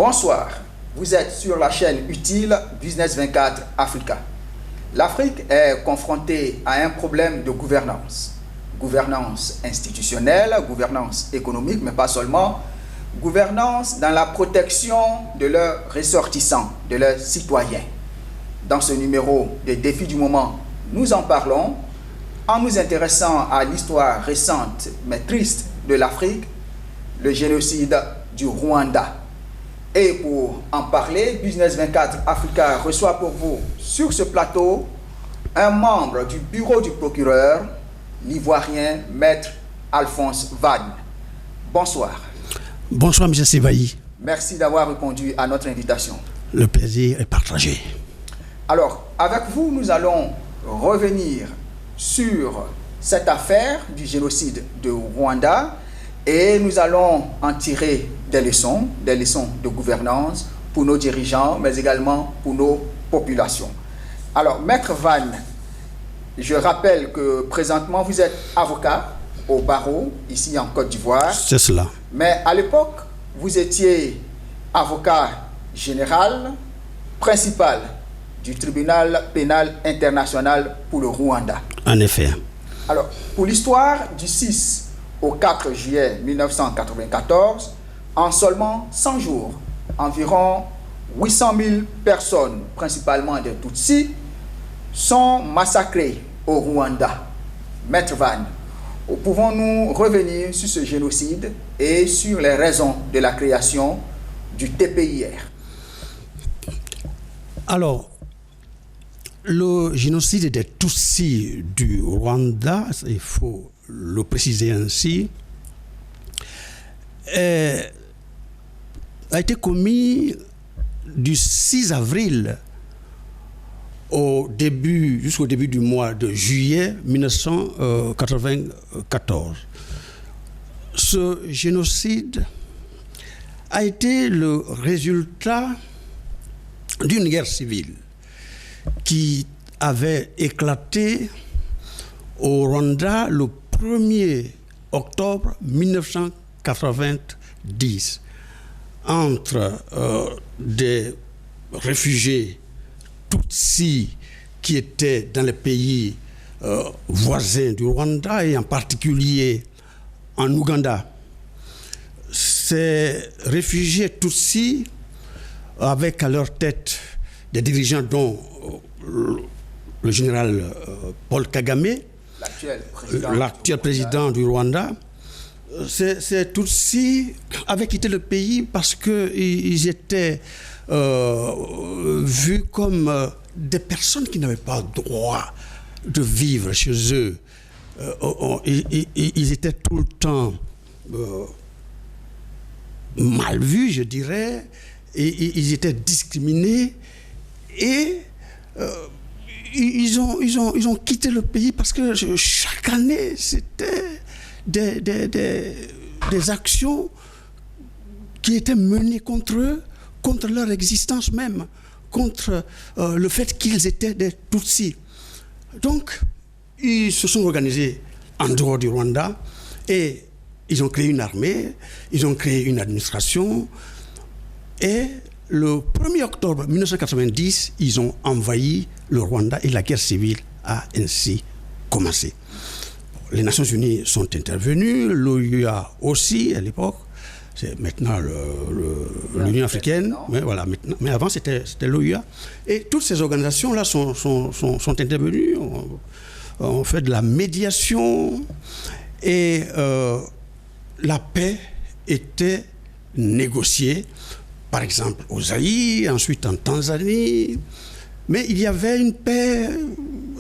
Bonsoir, vous êtes sur la chaîne utile Business 24 Africa. L'Afrique est confrontée à un problème de gouvernance. Gouvernance institutionnelle, gouvernance économique, mais pas seulement. Gouvernance dans la protection de leurs ressortissants, de leurs citoyens. Dans ce numéro des défis du moment, nous en parlons en nous intéressant à l'histoire récente mais triste de l'Afrique, le génocide du Rwanda. Et pour en parler, Business 24 Africa reçoit pour vous sur ce plateau un membre du bureau du procureur, l'ivoirien Maître Alphonse Vannes. Bonsoir. Bonsoir, M. Sévailly. Merci d'avoir répondu à notre invitation. Le plaisir est partagé. Alors, avec vous, nous allons revenir sur cette affaire du génocide de Rwanda et nous allons en tirer des leçons de gouvernance pour nos dirigeants, mais également pour nos populations. Alors, Maître Vannes, je rappelle que présentement, vous êtes avocat au barreau, ici en Côte d'Ivoire. C'est cela. Mais à l'époque, vous étiez avocat général, principal du tribunal pénal international pour le Rwanda. En effet. Alors, pour l'histoire du 6 au 4 juillet 1994, en seulement 100 jours, environ 800 000 personnes, principalement des Tutsis, sont massacrées au Rwanda. Maître Vannes, pouvons-nous revenir sur ce génocide et sur les raisons de la création du TPIR? Alors, le génocide des Tutsis du Rwanda, il faut le préciser ainsi, a été commis du 6 avril jusqu'au début du mois de juillet 1994. Ce génocide a été le résultat d'une guerre civile qui avait éclaté au Rwanda le 1er octobre 1990 entre des réfugiés Tutsis qui étaient dans les pays voisins du Rwanda et en particulier en Ouganda. Ces réfugiés Tutsis, avec à leur tête des dirigeants dont le général Paul Kagame, l'actuel président du Rwanda, ces Tutsis avaient quitté le pays parce qu'ils étaient vus comme des personnes qui n'avaient pas le droit de vivre chez eux. Ils étaient tout le temps mal vus, je dirais, et ils étaient discriminés et ils ont quitté le pays parce que chaque année, c'était des actions qui étaient menées contre eux, contre leur existence même, contre le fait qu'ils étaient des Tutsis. Donc, ils se sont organisés en dehors du Rwanda et ils ont créé une armée, ils ont créé une administration et le 1er octobre 1990, ils ont envahi le Rwanda et la guerre civile a ainsi commencé. Les Nations Unies sont intervenues, l'OUA aussi à l'époque, c'est maintenant l'Union africaine, mais avant c'était l'OUA. Et toutes ces organisations-là sont intervenues, ont fait de la médiation et la paix était négociée, par exemple au Zaïre, ensuite en Tanzanie, mais il y avait une paix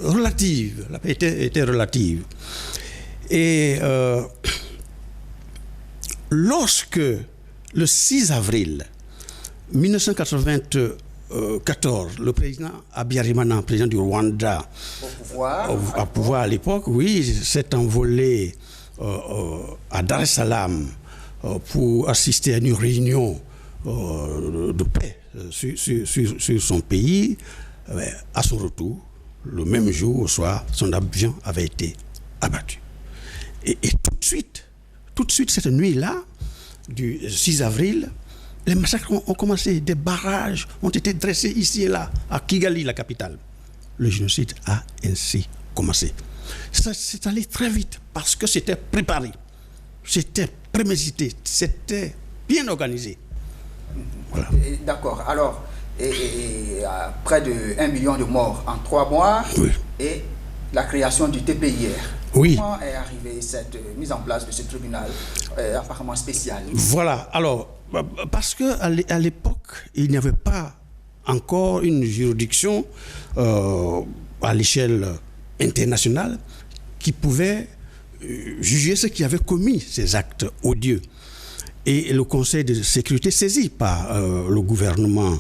relative, la paix était relative. Et lorsque, le 6 avril 1994, le président Habyarimana, président du Rwanda, au pouvoir à l'époque, oui, s'est envolé à Dar es Salaam pour assister à une réunion de paix sur son pays. À son retour, le même jour au soir, son avion avait été abattu. Et tout de suite, cette nuit-là, du 6 avril, les massacres ont commencé, des barrages ont été dressés ici et là, à Kigali, la capitale. Le génocide a ainsi commencé. Ça s'est allé très vite parce que c'était préparé, c'était prémédité, c'était bien organisé. Voilà. D'accord. Alors, près de 1 million de morts en 3 mois, oui. Et la création du TPIR. Oui. Comment est arrivée cette mise en place de ce tribunal apparemment spécial? Voilà. Alors, parce qu'à l'époque, il n'y avait pas encore une juridiction à l'échelle internationale qui pouvait juger ceux qui avaient commis ces actes odieux. Et le Conseil de sécurité, saisi par le gouvernement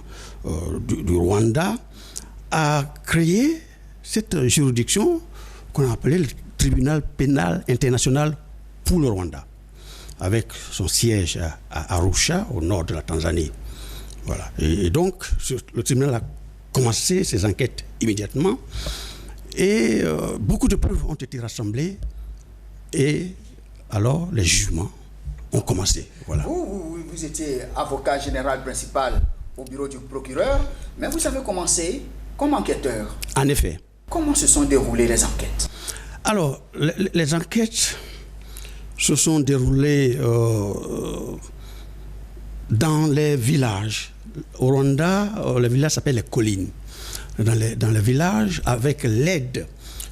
du Rwanda, a créé cette juridiction qu'on a appelée le Tribunal pénal international pour le Rwanda, avec son siège à Arusha, au nord de la Tanzanie. Voilà. Et donc, le tribunal a commencé ses enquêtes immédiatement, et beaucoup de preuves ont été rassemblées, et alors les jugements ont commencé. Voilà. Vous étiez avocat général principal au bureau du procureur, mais vous avez commencé comme enquêteur. En effet. Comment se sont déroulées les enquêtes? Alors, les enquêtes se sont déroulées dans les villages. Au Rwanda, le village s'appelle les collines. Dans les villages, avec l'aide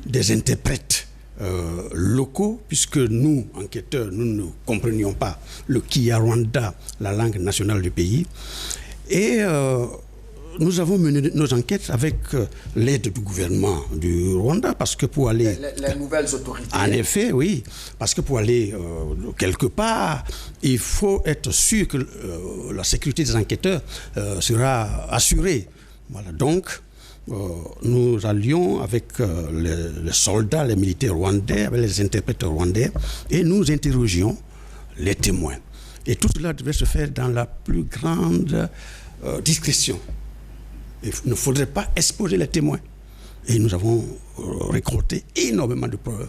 des interprètes locaux, puisque nous, enquêteurs, nous ne comprenions pas le Kinyarwanda, la langue nationale du pays. Et nous avons mené nos enquêtes avec l'aide du gouvernement du Rwanda, parce que pour aller... Les nouvelles autorités. En effet, oui. Parce que pour aller quelque part, il faut être sûr que la sécurité des enquêteurs sera assurée. Voilà. Donc, nous allions avec les soldats, les militaires rwandais, avec les interprètes rwandais, et nous interrogions les témoins. Et tout cela devait se faire dans la plus grande discrétion. Il ne faudrait pas exposer les témoins. Et nous avons récolté énormément de preuves.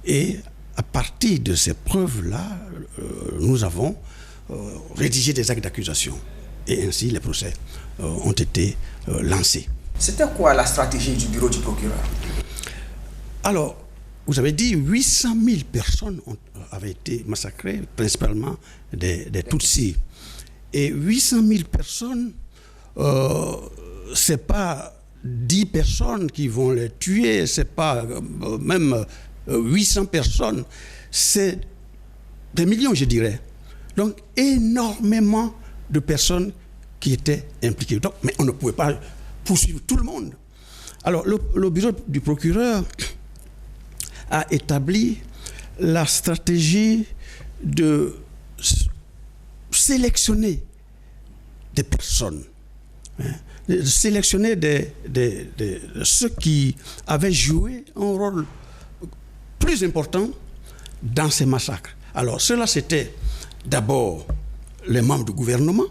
Et à partir de ces preuves-là, nous avons rédigé des actes d'accusation. Et ainsi, les procès ont été lancés. C'était quoi la stratégie du bureau du procureur? Alors, vous avez dit 800 000 personnes avaient été massacrées, principalement des Tutsis. Et 800 000 personnes, ce n'est pas 10 personnes qui vont les tuer, ce n'est pas même 800 personnes, c'est des millions, je dirais. Donc, énormément de personnes qui étaient impliquées. Donc, mais on ne pouvait pas poursuivre tout le monde. Alors, le bureau du procureur a établi la stratégie de sélectionner des personnes, de sélectionner ceux qui avaient joué un rôle plus important dans ces massacres. Alors, cela, c'était d'abord les membres du gouvernement,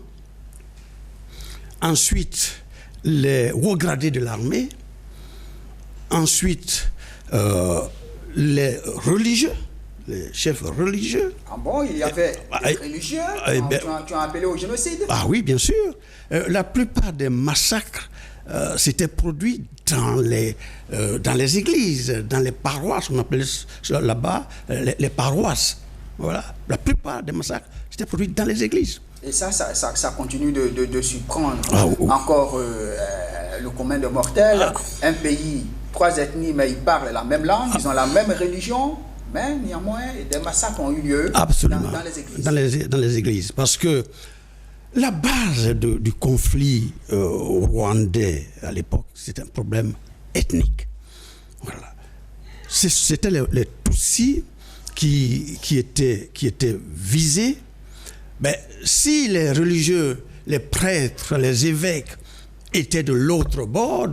ensuite les hauts gradés de l'armée, ensuite les religieux, les chefs religieux. Ah bon, il y avait des religieux qui ont appelé au génocide? Ah oui, bien sûr. La plupart des massacres s'étaient produits dans les églises, dans les paroisses, on appelait là-bas les paroisses. Voilà. La plupart des massacres s'étaient produits dans les églises. Et ça continue de surprendre encore le commun des mortels. Un pays, 3 ethnies, mais ils parlent la même langue, ils ont la même religion, mais néanmoins, des massacres ont eu lieu dans les églises. Dans les églises. Parce que la base du conflit rwandais à l'époque, c'était un problème ethnique. Voilà. C'était les Tutsis qui étaient visés. Mais si les religieux, les prêtres, les évêques étaient de l'autre bord,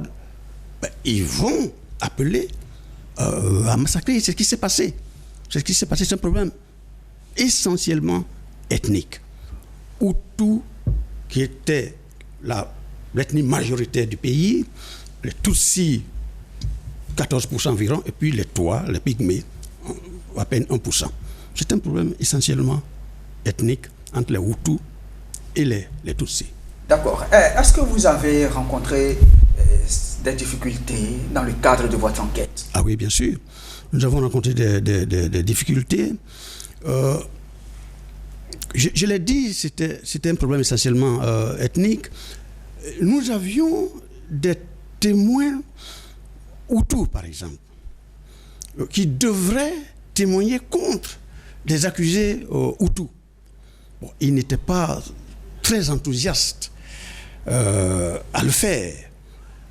ils vont appeler à massacrer. C'est ce qui s'est passé. C'est un problème essentiellement ethnique. Hutus, qui était l'ethnie majoritaire du pays, les Tutsis, 14% environ, et puis les Tois, les Pygmées, à peine 1%. C'est un problème essentiellement ethnique entre les Hutus et les Tutsis. D'accord. Est-ce que vous avez rencontré des difficultés dans le cadre de votre enquête? Ah oui, bien sûr. Nous avons rencontré des difficultés. Je l'ai dit, c'était un problème essentiellement ethnique. Nous avions des témoins Hutus, par exemple, qui devraient témoigner contre des accusés Hutus. Bon, ils n'étaient pas très enthousiastes à le faire.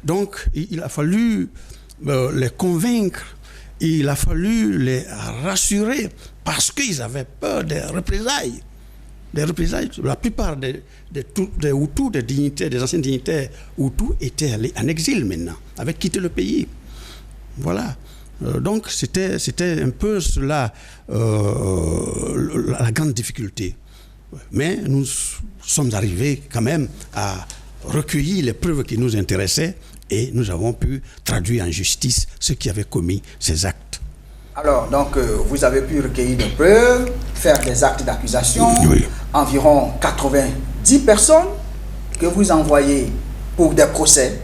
Donc, il a fallu les convaincre, il a fallu les rassurer parce qu'ils avaient peur des représailles. Des représailles. La plupart des Hutus, des dignitaires, des anciens dignitaires Hutus étaient allés en exil maintenant, avaient quitté le pays. Voilà. Donc c'était un peu cela la grande difficulté. Mais nous sommes arrivés quand même à recueillir les preuves qui nous intéressaient et nous avons pu traduire en justice ceux qui avaient commis ces actes. Alors, donc, vous avez pu recueillir des preuves, faire des actes d'accusation, oui. Environ 90 personnes que vous envoyez pour des procès.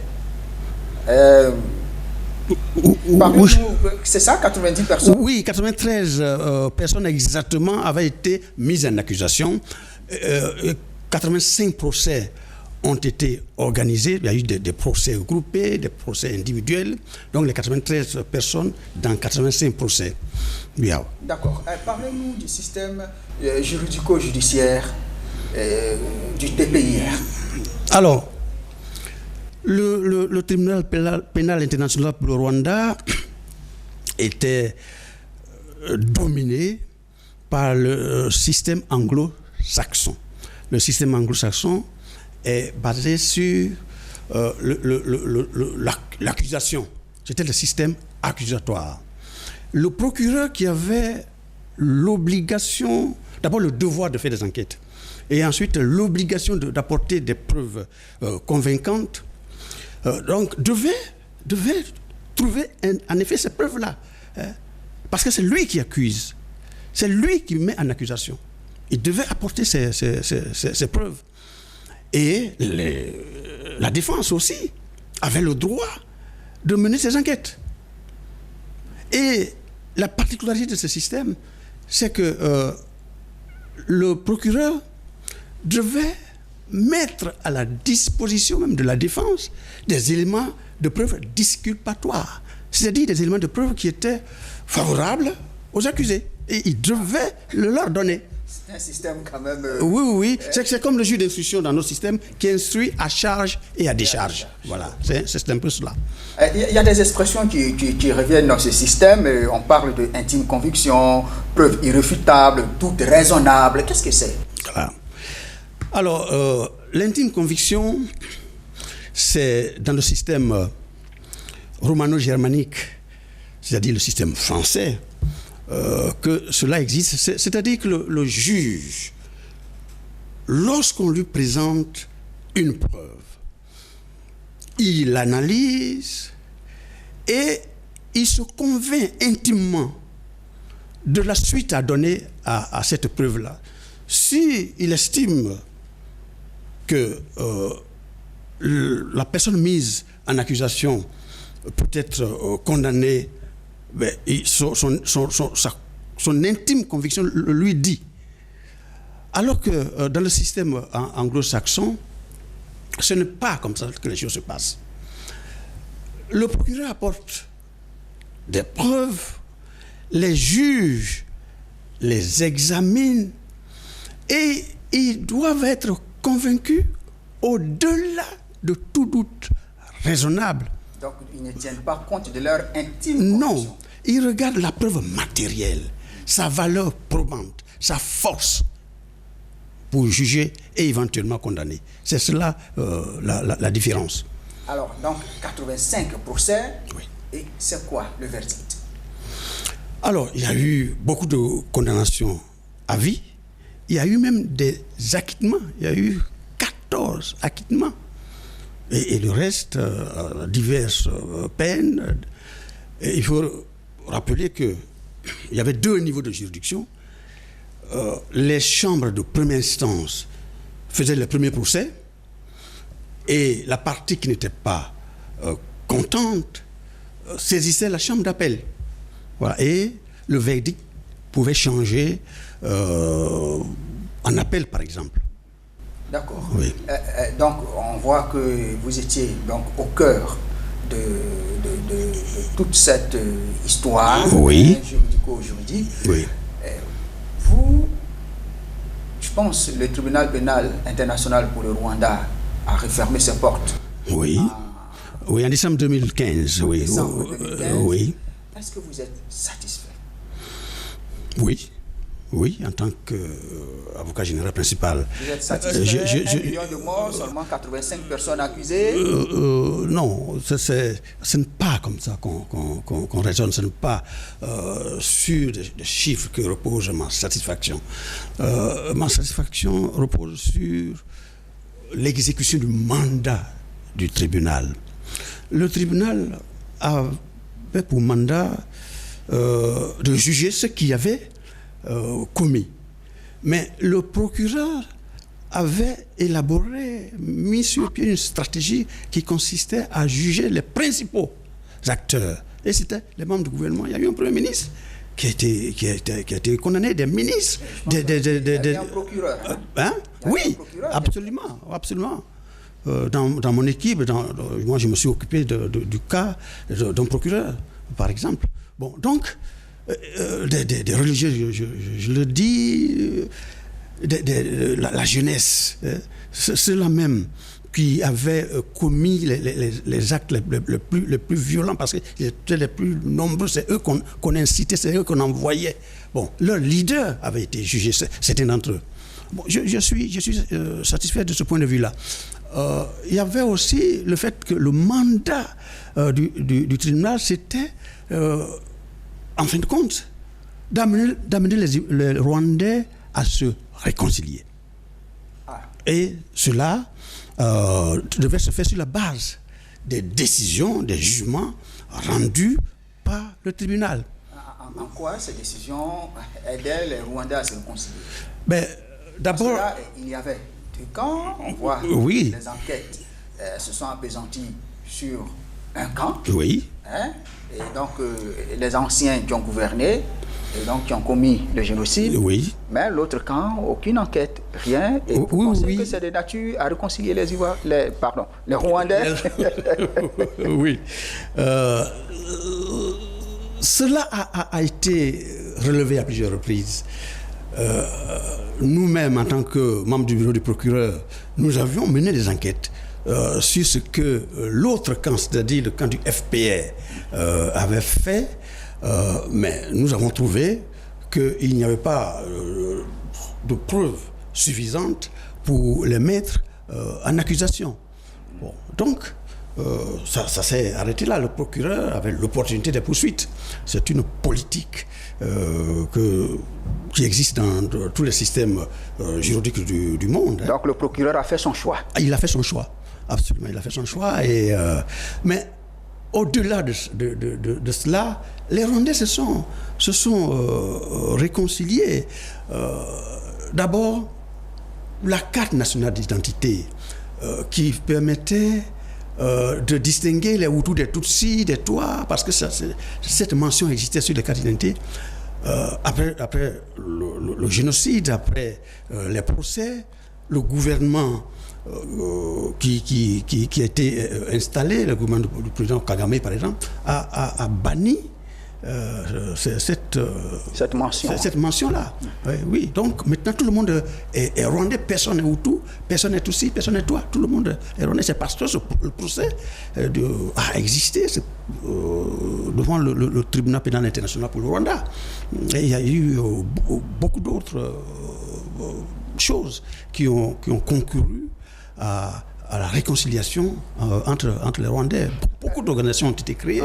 C'est ça, 90 personnes? Oui, 93 personnes exactement avaient été mises en accusation. 85 procès ont été organisés. Il y a eu des procès groupés, des procès individuels. Donc les 93 personnes dans 85 procès. Yeah. D'accord. Parlez-nous du système juridico-judiciaire du TPIR. Alors, le tribunal pénal international pour le Rwanda était dominé par le système anglo-saxon. Le système anglo-saxon est basé sur l'accusation. C'était le système accusatoire. Le procureur qui avait l'obligation, d'abord le devoir de faire des enquêtes, et ensuite l'obligation d'apporter des preuves convaincantes, donc devait trouver en effet ces preuves-là. Parce que c'est lui qui accuse, c'est lui qui met en accusation. Il devait apporter ces preuves. Et la défense aussi avait le droit de mener ses enquêtes. Et la particularité de ce système, c'est que le procureur devait mettre à la disposition même de la défense des éléments de preuve disculpatoires, c'est-à-dire des éléments de preuve qui étaient favorables aux accusés. Et il devait le leur donner. C'est un système quand même... Oui. C'est comme le juge d'instruction dans nos systèmes qui instruit à charge et à décharge. Voilà, c'est un peu cela. Il y a des expressions qui reviennent dans ce système. On parle de intime conviction, preuve irréfutable, tout raisonnable. Qu'est-ce que c'est? Voilà. Alors, l'intime conviction, c'est dans le système romano-germanique, c'est-à-dire le système français, que cela existe. C'est-à-dire que le juge, lorsqu'on lui présente une preuve, il l'analyse et il se convainc intimement de la suite à donner à cette preuve-là. Si il estime que la personne mise en accusation peut être condamnée, ben, son intime conviction lui dit. Alors que dans le système anglo-saxon, ce n'est pas comme ça que les choses se passent. Le procureur apporte des preuves, les juges les examinent et ils doivent être convaincus au-delà de tout doute raisonnable. Donc, ils ne tiennent pas compte de leur intime conviction. Non, ils regardent la preuve matérielle, sa valeur probante, sa force pour juger et éventuellement condamner. C'est cela la différence. Alors, donc, 85%, oui. Et c'est quoi le verdict? Alors, il y a eu beaucoup de condamnations à vie. Il y a eu même des acquittements. Il y a eu 14 acquittements. Et le reste, diverses peines. Et il faut rappeler qu'il y avait deux niveaux de juridiction. Les chambres de première instance faisait le premier procès et la partie qui n'était pas contente saisissait la chambre d'appel. Voilà. Et le verdict pouvait changer en appel, par exemple. D'accord. Oui. Donc, on voit que vous étiez donc au cœur de toute cette histoire juridico-juridique. Oui. Vous, je pense, le tribunal pénal international pour le Rwanda a refermé ses portes. Oui. Oui, en décembre 2015. Oui. Décembre 2015. Oui. Est-ce que vous êtes satisfait? Oui. Oui, en tant qu'avocat général principal. Vous êtes satisfait? 1 million de morts, seulement 85 personnes accusées? Non, ce n'est pas comme ça qu'on raisonne. Ce n'est pas sur des chiffres que repose ma satisfaction. Ma satisfaction repose sur l'exécution du mandat du tribunal. Le tribunal avait pour mandat de juger ce qui avait commis. Mais le procureur avait élaboré, mis sur pied une stratégie qui consistait à juger les principaux acteurs. Et c'était les membres du gouvernement. Il y a eu un premier ministre qui a été condamné, des ministres. Il y a un procureur. Hein? Oui, absolument. Dans mon équipe, moi je me suis occupé du cas d'un procureur, par exemple. Bon, donc, des religieux, je le dis, la jeunesse, ceux-là même qui avaient commis les actes les plus violents, parce qu'ils étaient les plus nombreux, c'est eux qu'on incitait, c'est eux qu'on envoyait. Bon, leur leader avait été jugé, c'était d'entre eux. Bon, je suis satisfait de ce point de vue-là. Il y avait aussi le fait que le mandat du tribunal, c'était, en fin de compte, d'amener les Rwandais à se réconcilier. Et cela devait se faire sur la base des décisions, des jugements rendus par le tribunal. En quoi ces décisions aidaient les Rwandais à se réconcilier? D'abord, parce que là, il y avait quand on voit les enquêtes se sont apaisanties sur un camp, et donc les anciens qui ont gouverné et donc qui ont commis le génocide, mais l'autre camp, aucune enquête, rien, et vous pensez que c'est de nature à réconcilier les Rwandais? Oui. Cela a été relevé à plusieurs reprises. Nous-mêmes, en tant que membres du bureau du procureur, nous avions mené des enquêtes sur ce que l'autre camp, c'est-à-dire le camp du FPR, avait fait, mais nous avons trouvé qu'il n'y avait pas de preuves suffisantes pour les mettre en accusation. Bon, donc, ça s'est arrêté là. Le procureur avait l'opportunité des poursuites. C'est une politique qui existe dans tous les systèmes juridiques du monde. Donc le procureur a fait son choix. Il a fait son choix, absolument. Il a fait son choix. Mais au-delà de cela, les Rwandais se sont réconciliés. D'abord, la carte nationale d'identité qui permettait de distinguer les Hutus des Tutsis, des Twa, parce que cette mention existait sur les cartes d'identité. Après le génocide, après les procès, le gouvernement qui a été installé, le gouvernement du président Kagame par exemple, a banni cette mention-là. Oui, donc maintenant tout le monde est rwandais, personne n'est Hutu, personne n'est Tutsi, personne n'est Twa, tout le monde est rwandais. C'est parce que le procès a existé devant le tribunal pénal international pour le Rwanda. Et il y a eu beaucoup d'autres choses qui ont concouru à la réconciliation entre les Rwandais. Beaucoup d'organisations ont été créées.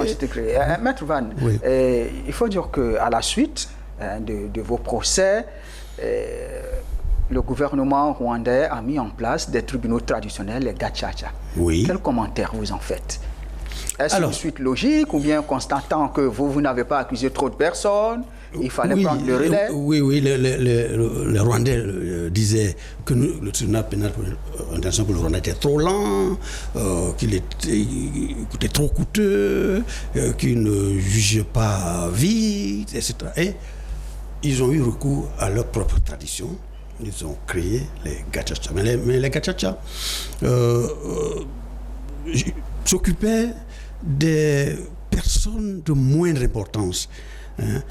Maître Van, il faut dire qu'à la suite de vos procès, le gouvernement rwandais a mis en place des tribunaux traditionnels, les gacaca. Quel commentaire vous en faites? Est-ce une suite logique ou bien constatant que vous n'avez pas accusé trop de personnes il fallait prendre le relais. Oui, les Rwandais disaient que le tribunal pénal international pour le Rwanda était trop lent, qu'il était trop coûteux, qu'il ne jugeait pas vite, etc. Et ils ont eu recours à leur propre tradition. Ils ont créé les gachacha. Mais les gachacha s'occupaient des personnes de moindre importance.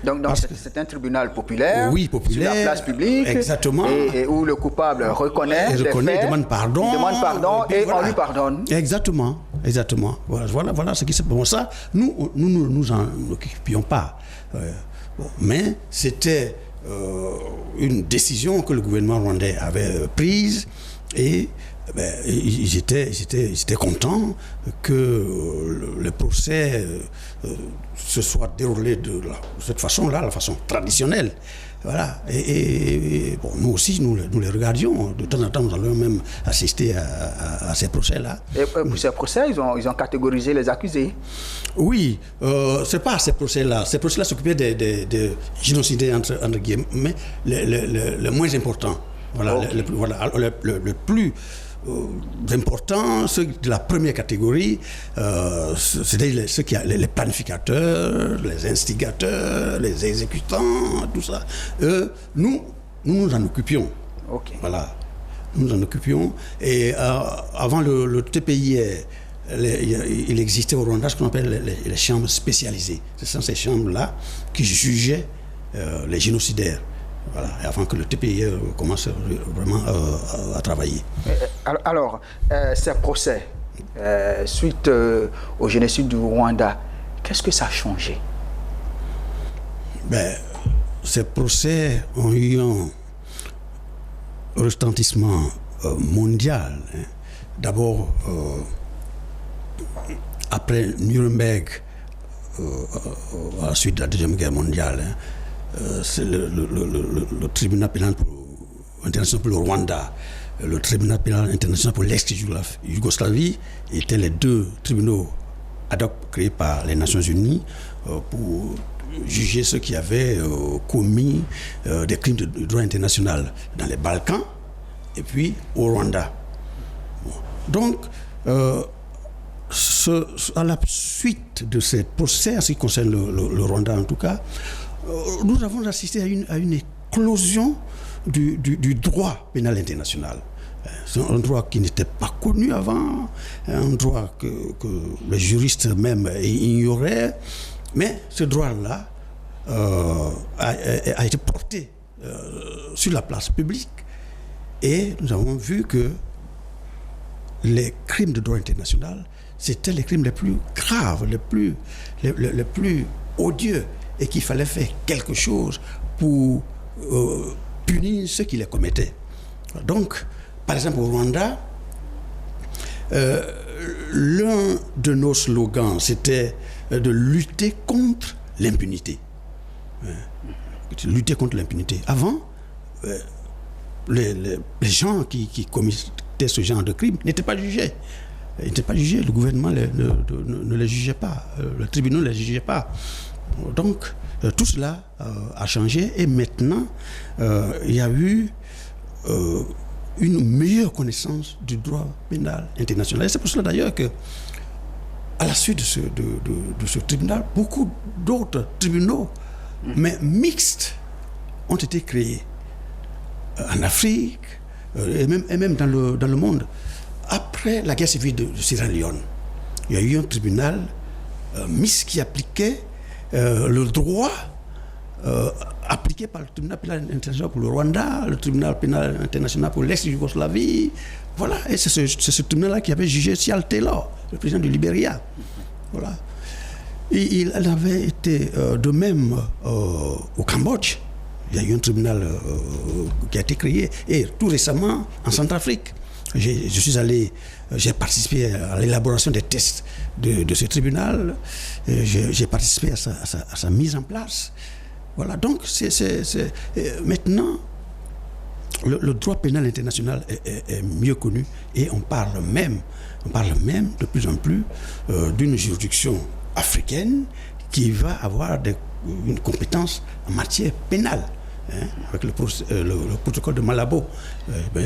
Donc c'est un tribunal populaire, oui, populaire, sur la place publique, exactement, et où le coupable reconnaît, il demande pardon, et on lui pardonne. Exactement. Voilà ce qui se passe. Bon, ça, nous en occupions pas. Mais c'était une décision que le gouvernement rwandais avait prise et ils étaient contents que le procès se soit déroulé de cette façon-là, la façon traditionnelle. Voilà. Et bon, nous aussi, nous les regardions. De temps en temps, nous allons même assister à ces procès-là. Et pour ces procès, ils ont catégorisé les accusés. Oui, c'est pas ces procès-là. Ces procès-là s'occupaient des génocidaires, entre guillemets, les moins importants. Voilà, okay. le plus important, ceux de la première catégorie, c'est-à-dire ceux qui les planificateurs, les instigateurs, les exécutants, tout ça. Nous en occupions. Okay. Voilà, nous en occupions. Et avant le TPIR, il existait au Rwanda ce qu'on appelle les chambres spécialisées. Ce sont ces chambres-là qui jugeaient les génocidaires. Voilà, et avant que le TPI commence vraiment à travailler. Alors, ces procès, suite au génocide du Rwanda, qu'est-ce que ça a changé? Ces procès ont eu un retentissement mondial. D'abord, après Nuremberg, à la suite de la Deuxième Guerre mondiale, c'est le tribunal pénal international pour le Rwanda, le tribunal pénal international pour l'ex-Yougoslavie étaient les deux tribunaux ad hoc créés par les Nations Unies pour juger ceux qui avaient commis des crimes de droit international dans les Balkans et puis au Rwanda. Donc, à la suite de ces procès, en ce qui concerne le Rwanda en tout cas, nous avons assisté à une éclosion du droit pénal international. C'est un droit qui n'était pas connu avant, un droit que les juristes même ignoraient, mais ce droit-là a été porté sur la place publique et nous avons vu que les crimes de droit international, c'était les crimes les plus graves, les plus odieux, et qu'il fallait faire quelque chose pour punir ceux qui les commettaient. Donc, par exemple, au Rwanda, l'un de nos slogans, c'était de lutter contre l'impunité. Lutter contre l'impunité. Avant, les gens qui commettaient ce genre de crime n'étaient pas jugés. Ils n'étaient pas jugés, le gouvernement ne les jugeait pas, le tribunal ne les jugeait pas. Donc, tout cela a changé et maintenant, il y a eu une meilleure connaissance du droit pénal international. Et c'est pour cela d'ailleurs que, à la suite de ce tribunal, beaucoup d'autres tribunaux, mais mixtes, ont été créés en Afrique et même dans le monde. Après la guerre civile de Sierra Leone, il y a eu un tribunal mixte qui appliquait le droit appliqué par le tribunal pénal international pour le Rwanda, le tribunal pénal international pour l'ex-Yougoslavie. Voilà, et c'est ce tribunal-là qui avait jugé Sial Taylor, le président du Libéria. Voilà. Et il avait été de même au Cambodge. Il y a eu un tribunal qui a été créé. Et tout récemment, en Centrafrique, j'ai participé à l'élaboration des tests de ce tribunal. J'ai participé à sa mise en place. Voilà, donc maintenant, le droit pénal international est mieux connu et on parle même de plus en plus d'une juridiction africaine qui va avoir une compétence en matière pénale. Avec le protocole de Malabo,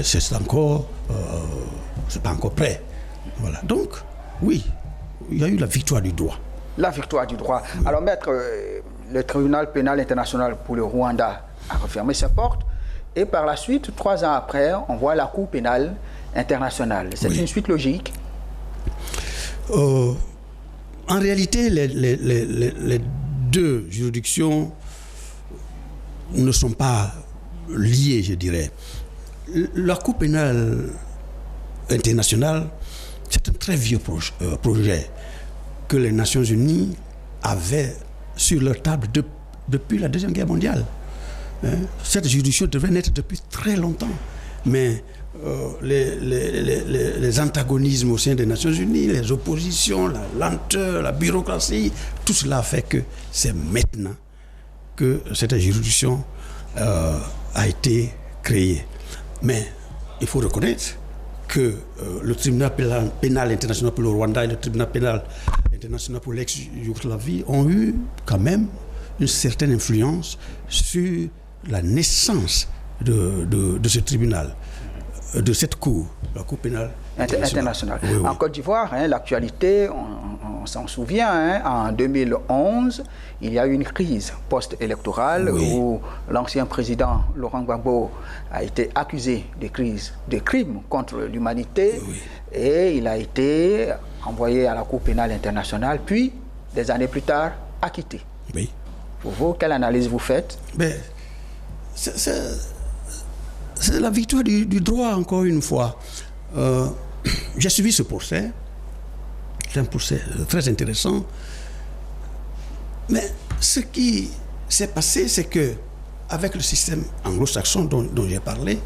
c'est pas encore prêt. Voilà. Donc, oui, il y a eu la victoire du droit. La victoire du droit. Oui. Alors, maître, le tribunal pénal international pour le Rwanda a refermé ses portes. Et par la suite, 3 ans après, on voit la Cour pénale internationale. C'est une suite logique. En réalité, les deux juridictions ne sont pas liées, je dirais. La Cour pénale internationale, c'est un très vieux projet que les Nations Unies avaient sur leur table depuis la Deuxième Guerre mondiale. Cette juridiction devait naître depuis très longtemps, mais les antagonismes au sein des Nations Unies, les oppositions, la lenteur, la bureaucratie, tout cela fait que c'est maintenant que cette juridiction a été créée. Mais il faut reconnaître que le tribunal pénal international pour le Rwanda et le tribunal pénal international pour l'ex-Yougoslavie ont eu quand même une certaine influence sur la naissance de ce tribunal, de cette cour, la Cour pénale internationale. Oui, oui. En Côte d'Ivoire, l'actualité, on s'en souvient, en 2011, il y a eu une crise post-électorale où l'ancien président Laurent Gbagbo a été accusé de crimes contre l'humanité et il a été envoyé à la Cour pénale internationale, puis, des années plus tard, acquitté. Oui. Pour vous, quelle analyse vous faites? C'est la victoire du droit, encore une fois. J'ai suivi ce procès. C'est un procès très intéressant. Mais ce qui s'est passé, c'est que avec le système anglo-saxon dont j'ai parlé,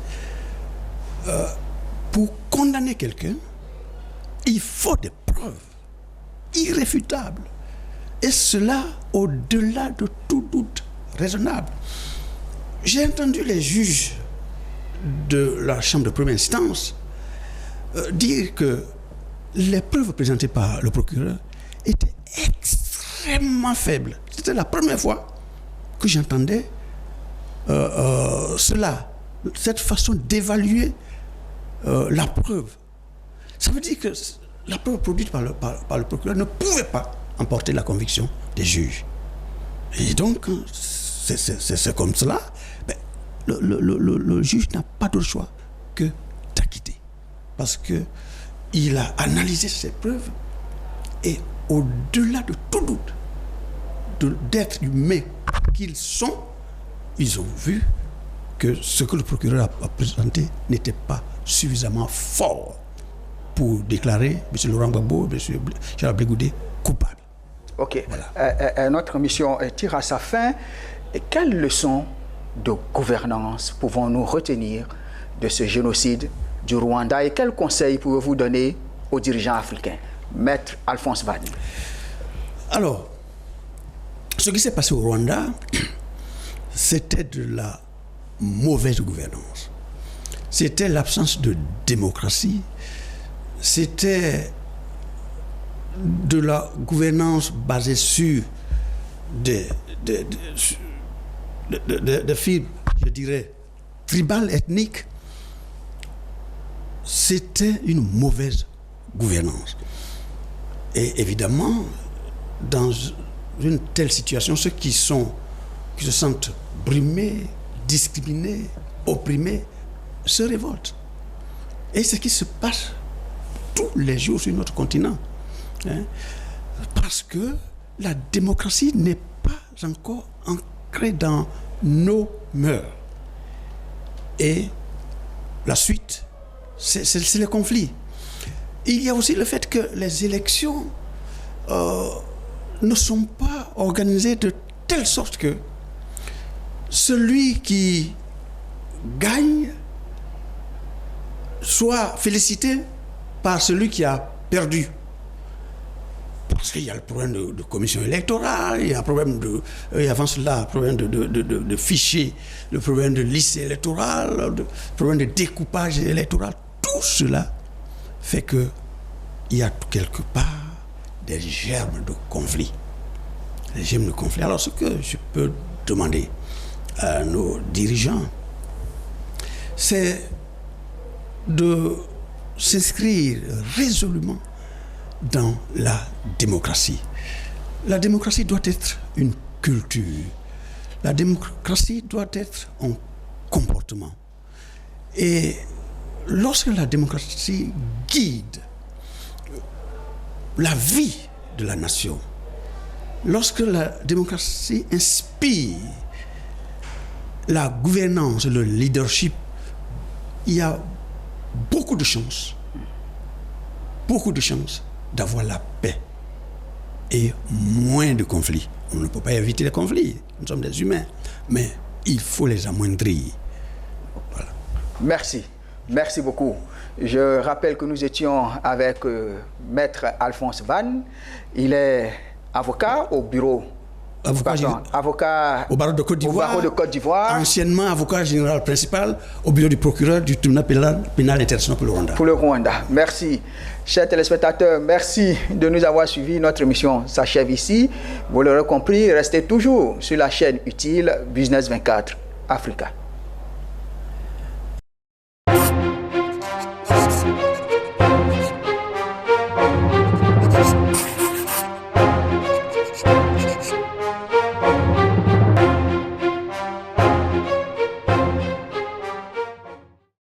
pour condamner quelqu'un, il faut des preuves irréfutables. Et cela au-delà de tout doute raisonnable. J'ai entendu les juges de la Chambre de première instance dire que les preuves présentées par le procureur étaient extrêmement faibles. C'était la première fois que j'entendais cela, cette façon d'évaluer la preuve. Ça veut dire que la preuve produite par le procureur ne pouvait pas emporter la conviction des juges. Et donc, c'est comme cela. Mais le juge n'a pas d'autre choix que d'acquitter. Parce qu'il a analysé ces preuves et au-delà de tout doute d'être humains qu'ils sont, ils ont vu que ce que le procureur a présenté n'était pas suffisamment fort pour déclarer M. Laurent Gbagbo, M. Gérard Blé-Goudé coupables. Ok. Voilà. Notre mission tire à sa fin. Et quelles leçons de gouvernance pouvons-nous retenir de ce génocide du Rwanda et quels conseils pouvez-vous donner aux dirigeants africains? Maître Alphonse Vann. Alors, ce qui s'est passé au Rwanda, c'était de la mauvaise gouvernance. C'était l'absence de démocratie. C'était de la gouvernance basée sur des fibres, je dirais, tribales, ethniques. C'était une mauvaise gouvernance. Et évidemment, dans une telle situation, ceux qui se sentent brimés, discriminés, opprimés, se révoltent. Et c'est ce qui se passe tous les jours sur notre continent. Parce que la démocratie n'est pas encore ancrée dans nos mœurs. Et la suite, c'est le conflit. Il y a aussi le fait que les élections ne sont pas organisées de telle sorte que celui qui gagne soit félicité par celui qui a perdu. Parce qu'il y a le problème de commission électorale, il y a avant cela, le problème de fichiers, le problème de liste électorale, le problème de découpage électoral. Tout cela fait qu'il y a quelque part des germes de conflit. régime de conflit. Alors, ce que je peux demander à nos dirigeants, c'est de s'inscrire résolument dans la démocratie. La démocratie doit être une culture. La démocratie doit être un comportement. Et lorsque la démocratie guide la vie de la nation, lorsque la démocratie inspire la gouvernance, le leadership, il y a beaucoup de chances d'avoir la paix et moins de conflits. On ne peut pas éviter les conflits, nous sommes des humains, mais il faut les amoindrir. Voilà. Merci beaucoup. Je rappelle que nous étions avec Maître Alphonse Vann. Il est avocat au bureau. Avocat au barreau de Côte d'Ivoire. Anciennement avocat général principal au bureau du procureur du tribunal pénal international pour le Rwanda. Pour le Rwanda. Merci. Chers téléspectateurs, merci de nous avoir suivis. Notre émission s'achève ici. Vous l'aurez compris, restez toujours sur la chaîne utile Business 24 Africa.